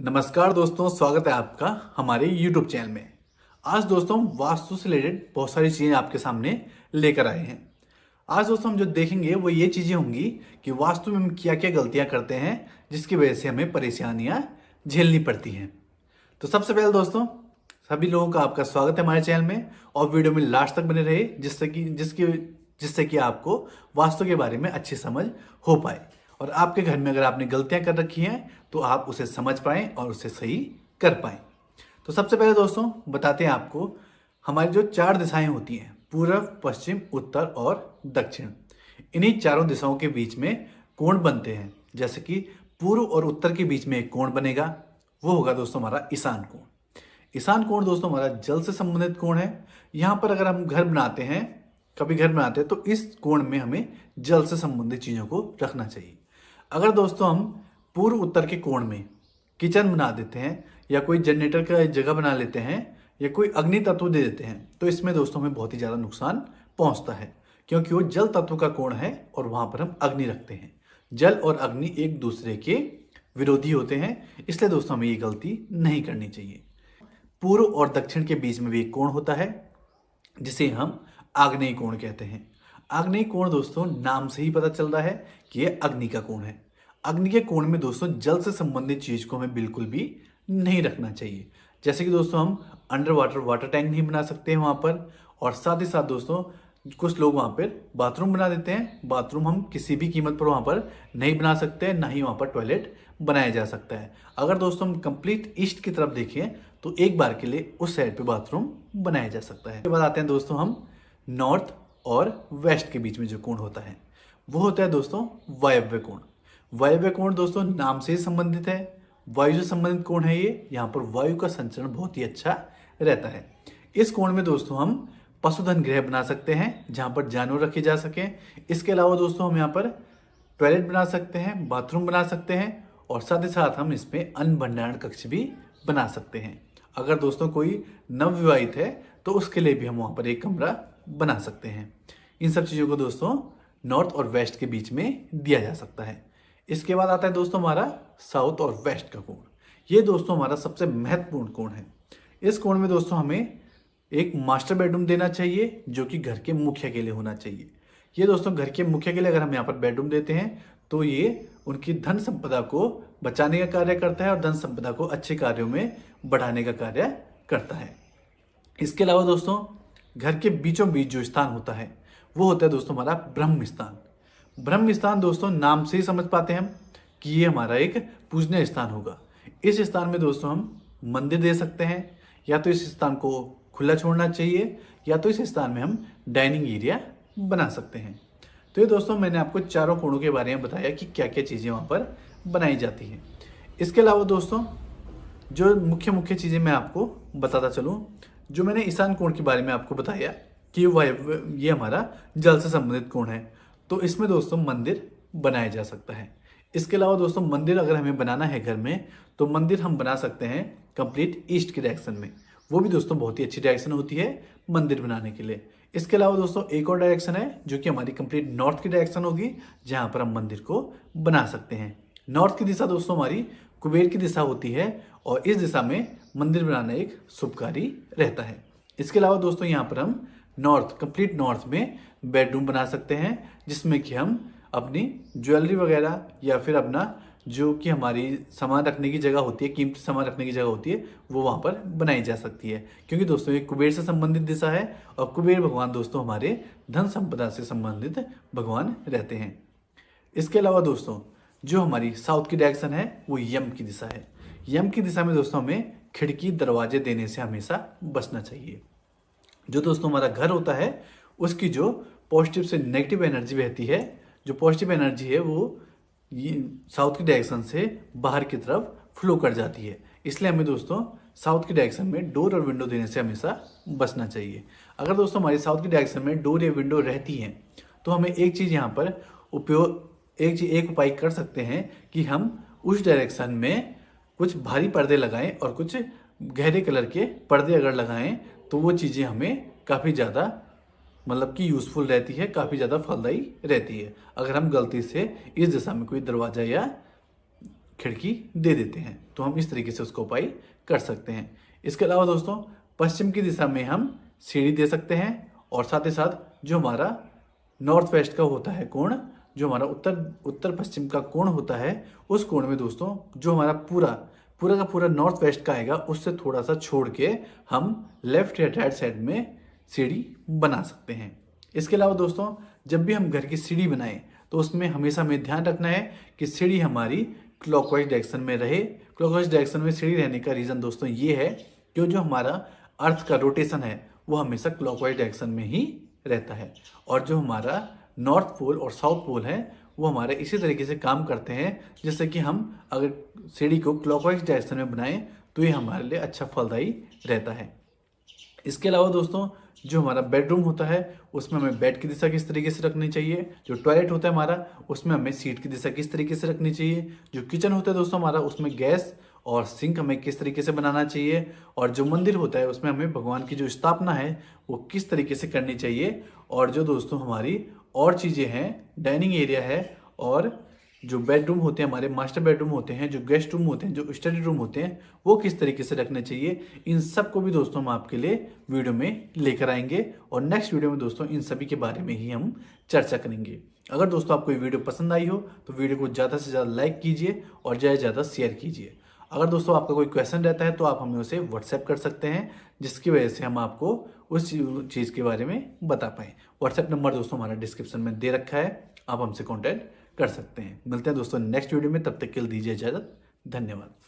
नमस्कार दोस्तों, स्वागत है आपका हमारे YouTube चैनल में। आज दोस्तों वास्तु से रिलेटेड बहुत सारी चीज़ें आपके सामने लेकर आए हैं। आज दोस्तों हम जो देखेंगे वो ये चीज़ें होंगी कि वास्तु में हम क्या क्या गलतियां करते हैं जिसकी वजह से हमें परेशानियां झेलनी पड़ती हैं। तो सबसे पहले दोस्तों सभी लोगों का आपका स्वागत है हमारे चैनल में, और वीडियो में लास्ट तक बने रहे जिससे कि आपको वास्तु के बारे में अच्छी समझ हो पाए और आपके घर में अगर आपने गलतियां कर रखी हैं तो आप उसे समझ पाएं और उसे सही कर पाएं। तो सबसे पहले दोस्तों बताते हैं आपको, हमारी जो 4 दिशाएं होती हैं, पूर्व, पश्चिम, उत्तर और दक्षिण, इन्हीं चारों दिशाओं के बीच में कोण बनते हैं। जैसे कि पूर्व और उत्तर के बीच में एक कोण बनेगा, वो होगा दोस्तों हमारा ईशान कोण। ईशान कोण दोस्तों हमारा जल से संबंधित कोण है। यहाँ पर अगर हम घर बनाते हैं, कभी घर बनाते हैं, तो इस कोण में हमें जल से संबंधित चीज़ों को रखना चाहिए। अगर दोस्तों हम पूर्व उत्तर के कोण में किचन बना देते हैं या कोई जनरेटर का जगह बना लेते हैं या कोई अग्नि तत्व दे देते हैं, तो इसमें दोस्तों हमें बहुत ही ज़्यादा नुकसान पहुंचता है, क्योंकि वो जल तत्व का कोण है और वहाँ पर हम अग्नि रखते हैं। जल और अग्नि एक दूसरे के विरोधी होते हैं, इसलिए दोस्तों हमें ये गलती नहीं करनी चाहिए। पूर्व और दक्षिण के बीच में भी एक कोण होता है जिसे हम आग्नेय कोण कहते हैं। आग्नेय कोण दोस्तों नाम से ही पता चल रहा है कि यह अग्नि का कोण है। अग्नि के कोण में दोस्तों जल से संबंधित चीज को हमें बिल्कुल भी नहीं रखना चाहिए। जैसे कि दोस्तों हम अंडर वाटर टैंक नहीं बना सकते हैं वहां पर, और साथ ही साथ दोस्तों कुछ लोग वहां पर बाथरूम बना देते हैं। बाथरूम हम किसी भी कीमत पर वहां पर नहीं बना सकते हैं, ना ही वहां पर टॉयलेट बनाया जा सकता है। अगर दोस्तों हम कंप्लीट ईस्ट की तरफ देखें तो एक बार के लिए उस साइड पे बाथरूम बनाया जा सकता है। इसके बाद आते हैं दोस्तों हम नॉर्थ और वेस्ट के बीच में जो कोण होता है वो होता है दोस्तों वायव्य कोण। वायव्य कोण दोस्तों नाम से ही संबंधित है, वायु से संबंधित कोण है ये। यहाँ पर वायु का संचरण बहुत ही अच्छा रहता है। इस कोण में दोस्तों हम पशुधन गृह बना सकते हैं जहाँ पर जानवर रखे जा सकें। इसके अलावा दोस्तों हम यहाँ पर टॉयलेट बना सकते हैं, बाथरूम बना सकते हैं, और साथ ही साथ हम इसमें अन्न भंडारण कक्ष भी बना सकते हैं। अगर दोस्तों कोई नवविवाहित है तो उसके लिए भी हम वहाँ पर एक कमरा बना सकते हैं। इन सब चीज़ों को दोस्तों नॉर्थ और वेस्ट के बीच में दिया जा सकता है। इसके बाद आता है दोस्तों हमारा साउथ और वेस्ट का कोण। ये दोस्तों हमारा सबसे महत्वपूर्ण कोण है। इस कोण में दोस्तों हमें एक मास्टर बेडरूम देना चाहिए जो कि घर के मुखिया के लिए होना चाहिए। ये दोस्तों घर के मुखिया के लिए अगर हम यहाँ पर बेडरूम देते हैं तो ये उनकी धन संपदा को बचाने का कार्य करता है और धन संपदा को अच्छे कार्यों में बढ़ाने का कार्य करता है। इसके अलावा दोस्तों घर के बीचों बीच जो स्थान होता है वो होता है दोस्तों हमारा ब्रह्म स्थान। ब्रह्म स्थान दोस्तों नाम से ही समझ पाते हैं हम कि ये हमारा एक पूजनीय स्थान होगा। इस स्थान में दोस्तों हम मंदिर दे सकते हैं, या तो इस स्थान को खुला छोड़ना चाहिए, या तो इस स्थान में हम डाइनिंग एरिया बना सकते हैं। तो ये दोस्तों मैंने आपको चारों कोणों के बारे में बताया कि क्या क्या चीज़ें वहाँ पर बनाई जाती हैं। इसके अलावा दोस्तों जो मुख्य मुख्य चीज़ें मैं आपको बताता चलूँ, जो मैंने ईशान कोण के बारे में आपको बताया कि ये हमारा जल से संबंधित कोण है, तो इसमें दोस्तों मंदिर बनाया जा सकता है। इसके अलावा दोस्तों मंदिर अगर हमें बनाना है घर में, तो मंदिर हम बना सकते हैं कंप्लीट ईस्ट के डायरेक्शन में। वो भी दोस्तों बहुत ही अच्छी डायरेक्शन होती है मंदिर बनाने के लिए। इसके अलावा दोस्तों एक और डायरेक्शन है जो कि हमारी कंप्लीट नॉर्थ की डायरेक्शन होगी, जहाँ पर हम मंदिर को बना सकते हैं। नॉर्थ की दिशा दोस्तों हमारी कुबेर की दिशा होती है, और इस दिशा में मंदिर बनाना एक शुभकारी रहता है। इसके अलावा दोस्तों यहाँ पर हम कंप्लीट नॉर्थ में बेडरूम बना सकते हैं, जिसमें कि हम अपनी ज्वेलरी वगैरह या फिर अपना जो कि हमारी सामान रखने की जगह होती है, कीमती सामान रखने की जगह होती है, वो वहाँ पर बनाई जा सकती है। क्योंकि दोस्तों ये कुबेर से संबंधित दिशा है, और कुबेर भगवान दोस्तों हमारे धन संपदा से संबंधित भगवान रहते हैं। इसके अलावा दोस्तों जो हमारी साउथ की डायरेक्शन है वो यम की दिशा है। यम की दिशा में दोस्तों हमें खिड़की दरवाजे देने से हमेशा बचना चाहिए। जो दोस्तों हमारा घर होता है उसकी जो पॉजिटिव से नेगेटिव एनर्जी बहती है, जो पॉजिटिव एनर्जी है वो ये साउथ की डायरेक्शन से बाहर की तरफ फ्लो कर जाती है। इसलिए हमें दोस्तों साउथ की डायरेक्शन में डोर और विंडो देने से हमेशा बचना चाहिए। अगर दोस्तों हमारी साउथ की डायरेक्शन में डोर या विंडो रहती हैं तो हमें एक चीज़ यहाँ पर एक उपाय कर सकते हैं कि हम उस डायरेक्शन में कुछ भारी पर्दे लगाएं और कुछ गहरे कलर के पर्दे अगर लगाएं तो वो चीज़ें हमें काफ़ी ज़्यादा मतलब कि यूज़फुल रहती है, काफ़ी ज़्यादा फलदायी रहती है। अगर हम गलती से इस दिशा में कोई दरवाज़ा या खिड़की दे देते हैं। तो हम इस तरीके से उसका उपाय कर सकते हैं। इसके अलावा दोस्तों पश्चिम की दिशा में हम सीढ़ी दे सकते हैं और साथ ही साथ जो हमारा नॉर्थ वेस्ट का होता है कोण, जो हमारा उत्तर पश्चिम का कोण होता है, उस कोण में दोस्तों जो हमारा पूरा का पूरा नॉर्थ वेस्ट का आएगा उससे थोड़ा सा छोड़ के हम लेफ्ट या राइट साइड में सीढ़ी बना सकते हैं। इसके अलावा दोस्तों जब भी हम घर की सीढ़ी बनाएं तो उसमें हमेशा हमें ध्यान रखना है कि सीढ़ी हमारी क्लॉकवाइज डायरेक्शन में रहे। क्लॉकवाइज डायरेक्शन में सीढ़ी रहने का रीज़न दोस्तों ये है कि जो हमारा अर्थ का रोटेशन है वो हमेशा क्लॉकवाइज डायरेक्शन में ही रहता है और जो हमारा नॉर्थ पोल और साउथ पोल है वो हमारे इसी तरीके से काम करते हैं, जैसे कि हम अगर सीढ़ी को क्लॉकवाइज डायरेक्शन में बनाएं तो ये हमारे लिए अच्छा फलदायी रहता है। इसके अलावा दोस्तों जो हमारा बेडरूम होता है उसमें हमें बेड की दिशा किस तरीके से रखनी चाहिए, जो टॉयलेट होता है हमारा उसमें हमें सीट की दिशा किस तरीके से रखनी चाहिए, जो किचन होता है दोस्तों हमारा उसमें गैस और सिंक हमें किस तरीके से बनाना चाहिए, और जो मंदिर होता है उसमें हमें भगवान की जो स्थापना है वो किस तरीके से करनी चाहिए, और जो दोस्तों हमारी और चीज़ें हैं, डाइनिंग एरिया है और जो बेडरूम होते हैं हमारे मास्टर बेडरूम होते हैं, जो गेस्ट रूम होते हैं, जो स्टडी रूम होते हैं, वो किस तरीके से रखने चाहिए, इन सब को भी दोस्तों हम आपके लिए वीडियो में लेकर आएंगे और नेक्स्ट वीडियो में दोस्तों इन सभी के बारे में ही हम चर्चा करेंगे। अगर दोस्तों आपको ये वीडियो पसंद आई हो तो वीडियो को ज़्यादा से ज़्यादा लाइक कीजिए और ज़्यादा से ज़्यादा शेयर कीजिए। अगर दोस्तों आपका कोई क्वेश्चन रहता है तो आप हमें उसे व्हाट्सएप कर सकते हैं, जिसकी वजह से हम आपको उस चीज़ के बारे में बता पाएँ। व्हाट्सएप नंबर दोस्तों हमारा डिस्क्रिप्शन में दे रखा है, आप हमसे कॉन्टैक्ट कर सकते हैं। मिलते हैं दोस्तों नेक्स्ट वीडियो में, तब तक के लिए दीजिए इजाज़त। धन्यवाद।